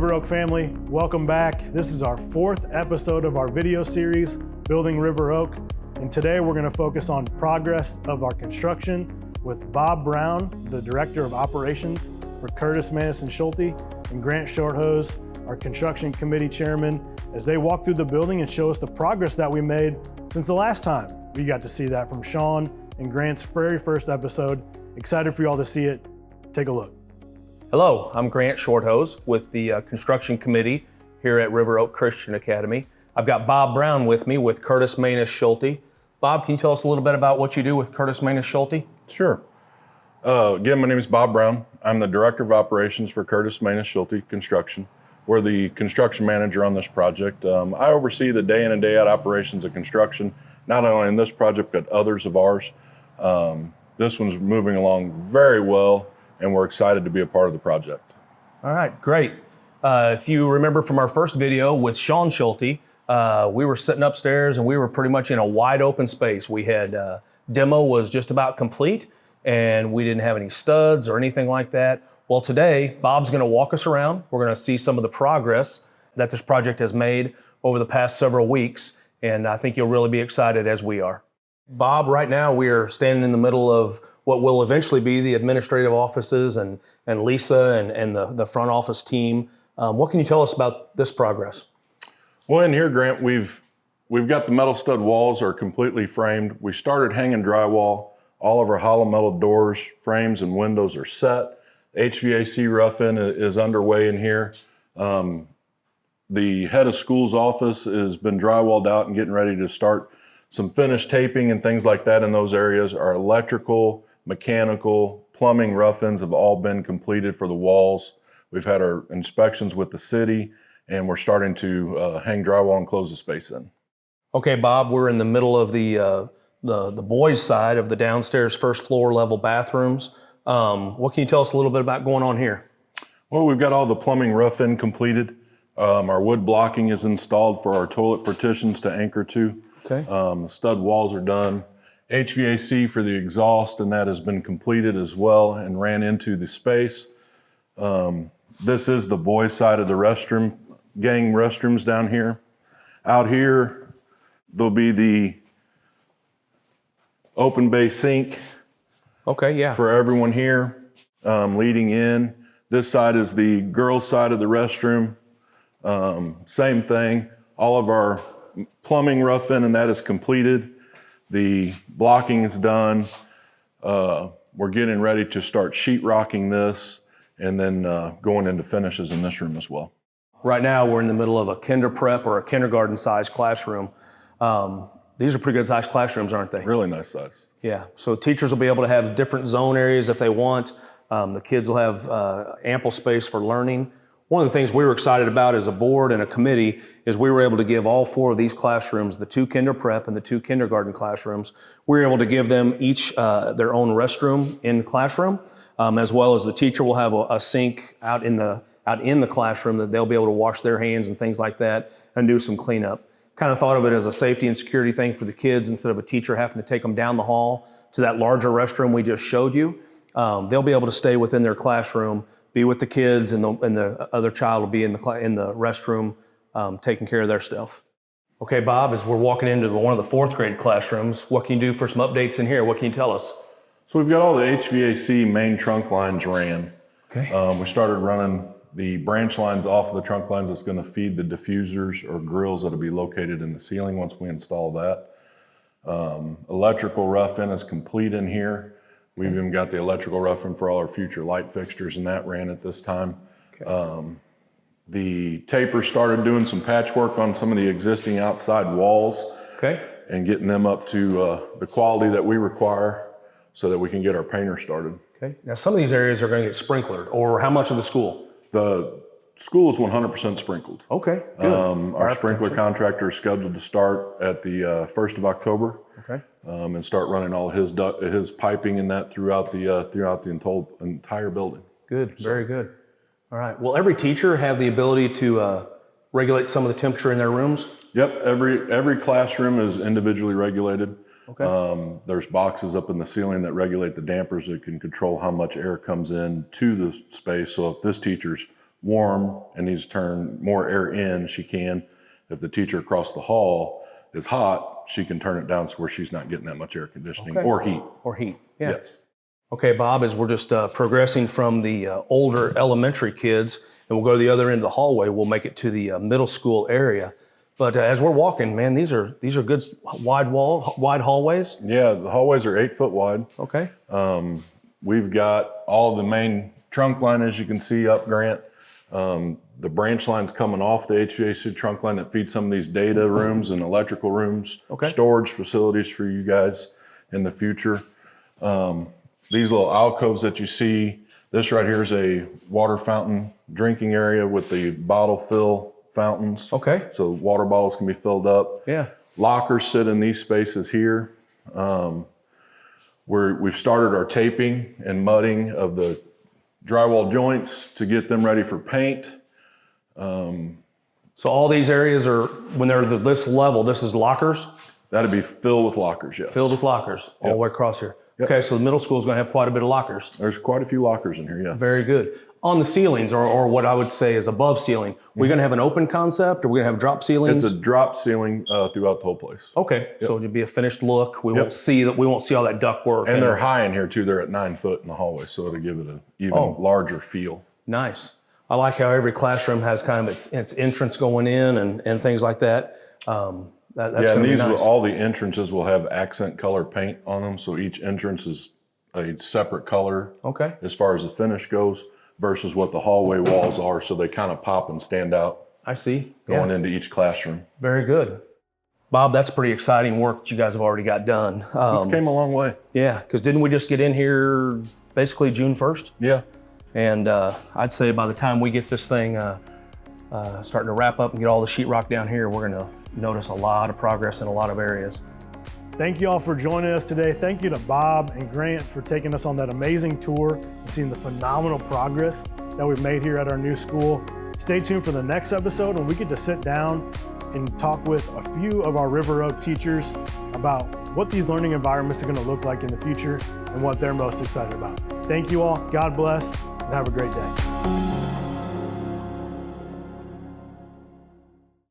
River Oak family, welcome back. This is our 4th episode of our video series, Building River Oak. And today we're going to focus on progress of our construction with Bob Brown, the Director of Operations for Curtiss-Manes-Schulte, and Grant Shorthose, our Construction Committee Chairman, as they walk through the building and show us the progress that we made since the last time we got to see that from Sean and Grant's very first episode. Excited for y'all to see it. Take a look. Hello, I'm Grant Shorthose with the Construction Committee here at River Oak Christian Academy. I've got Bob Brown with me with Curtiss-Manes-Schulte. Bob, can you tell us a little bit about what you do with Curtiss-Manes-Schulte? Sure. Again, my name is Bob Brown. I'm the Director of Operations for Curtiss-Manes-Schulte Construction. We're the construction manager on this project. I oversee the day in and day out operations of construction, not only in this project, but others of ours. This one's moving along very well, and we're excited to be a part of the project. All right, great. If you remember from our first video with Sean Schulte, we were sitting upstairs and we were pretty much in a wide open space. We had demo was just about complete and we didn't have any studs or anything like that. Well, today, Bob's gonna walk us around. We're gonna see some of the progress that this project has made over the past several weeks, and I think you'll really be excited as we are. Bob, right now we are standing in the middle of what will eventually be the administrative offices and Lisa and the front office team. What can you tell us about this progress? Well, in here, Grant, we've got the metal stud walls are completely framed. We started hanging drywall. All of our hollow metal doors, frames, and windows are set. HVAC rough-in is underway in here. The head of school's office has been drywalled out and getting ready to start some finished taping and things like that in those areas. Our electrical, mechanical, plumbing rough-ins have all been completed for the walls. We've had our inspections with the city, and we're starting to hang drywall and close the space in. Okay, Bob, we're in the middle of the boys' side of the downstairs first floor level bathrooms. What can you tell us a little bit about going on here? Well, we've got all the plumbing rough-in completed. Our wood blocking is installed for our toilet partitions to anchor to. Okay. The stud walls are done. HVAC for the exhaust and that has been completed as well and ran into the space. This is the boys' side of the restroom, gang restrooms down here. Out here, there'll be the open bay sink. Okay, yeah. For everyone here, leading in. This side is the girls' side of the restroom. Same thing. All of our plumbing rough-in and that is completed. The blocking is done. We're getting ready to start sheetrocking this and then going into finishes in this room as well. Right now, we're in the middle of a kinder prep or a kindergarten-sized classroom. These are pretty good sized classrooms, aren't they? Really nice size. Yeah, so teachers will be able to have different zone areas if they want. The kids will have ample space for learning. One of the things we were excited about as a board and a committee is we were able to give all 4 of these classrooms, the 2 kinder prep and the 2 kindergarten classrooms, we were able to give them each their own restroom in the classroom, as well as the teacher will have a sink out in the classroom that they'll be able to wash their hands and things like that and do some cleanup. Kind of thought of it as a safety and security thing for the kids instead of a teacher having to take them down the hall to that larger restroom we just showed you. They'll be able to stay within their classroom, be with the kids, and the other child will be in the restroom taking care of their stuff. Okay, Bob, as we're walking into one of the 4th grade classrooms, what can you do for some updates in here? What can you tell us? So we've got all the HVAC main trunk lines ran. Okay. We started running the branch lines off of the trunk lines that's going to feed the diffusers or grills that'll be located in the ceiling once we install that. Electrical rough-in is complete in here. We've even got the electrical rough-in for all our future light fixtures, and that ran at this time. Okay. The taper started doing some patchwork on some of the existing outside walls. Okay. And getting them up to the quality that we require so that we can get our painter started. Okay. Now some of these areas are going to get sprinklered, or how much of the school? The school is 100% sprinkled. Okay, good. Our sprinkler contractor is scheduled to start at the 1st of October. Okay. And start running all his piping and that throughout the entire building. Good, very good. All right. Will every teacher have the ability to regulate some of the temperature in their rooms? Yep. Every classroom is individually regulated. Okay. There's boxes up in the ceiling that regulate the dampers that can control how much air comes in to the space. So if this teacher's warm and needs to turn more air in, she can. If the teacher across the hall is hot, she can turn it down to where she's not getting that much air conditioning or heat. Or heat, yeah. Yes. Okay, Bob, as we're just progressing from the older elementary kids, and we'll go to the other end of the hallway, we'll make it to the middle school area. But as we're walking, man, these are good wide hallways. Yeah, the hallways are 8 foot wide. Okay. We've got all the main trunk line, as you can see up, Grant. The branch line's coming off the HVAC trunk line that feeds some of these data rooms and electrical rooms, storage facilities for you guys in the future. These little alcoves that you see, this right here is a water fountain drinking area with the bottle fill fountains. Okay. So water bottles can be filled up. Yeah. Lockers sit in these spaces here. We've started our taping and mudding of the drywall joints to get them ready for paint. So all these areas are, when they're this level, this is lockers? That'd be filled with lockers, yes. Filled with lockers all the way across here. Yep. Okay, so the middle school is going to have quite a bit of lockers. There's quite a few lockers in here, yes. Very good. On the ceilings, or what I would say is above ceiling, we're going to have an open concept, or we're going to have drop ceilings? It's a drop ceiling throughout the whole place. Okay, so it'll be a finished look. We won't see that. We won't see all that ductwork. And they're high in here too. They're at 9 foot in the hallway, so it'll give it an even larger feel. Nice. I like how every classroom has kind of its entrance going in and things like that. That's and these nice. All the entrances will have accent color paint on them, so each entrance is a separate color. Okay. As far as the finish goes, versus what the hallway walls are, so they kind of pop and stand out. I see. Going into each classroom. Very good. Bob, that's pretty exciting work that you guys have already got done. It's came a long way. Yeah, because didn't we just get in here basically June 1st? Yeah. And I'd say by the time we get this thing starting to wrap up and get all the sheetrock down here, we're going to notice a lot of progress in a lot of areas. Thank you all for joining us today. Thank you to Bob and Grant for taking us on that amazing tour and seeing the phenomenal progress that we've made here at our new school. Stay tuned for the next episode when we get to sit down and talk with a few of our River Oak teachers about what these learning environments are going to look like in the future and what they're most excited about. Thank you all. God bless and have a great day.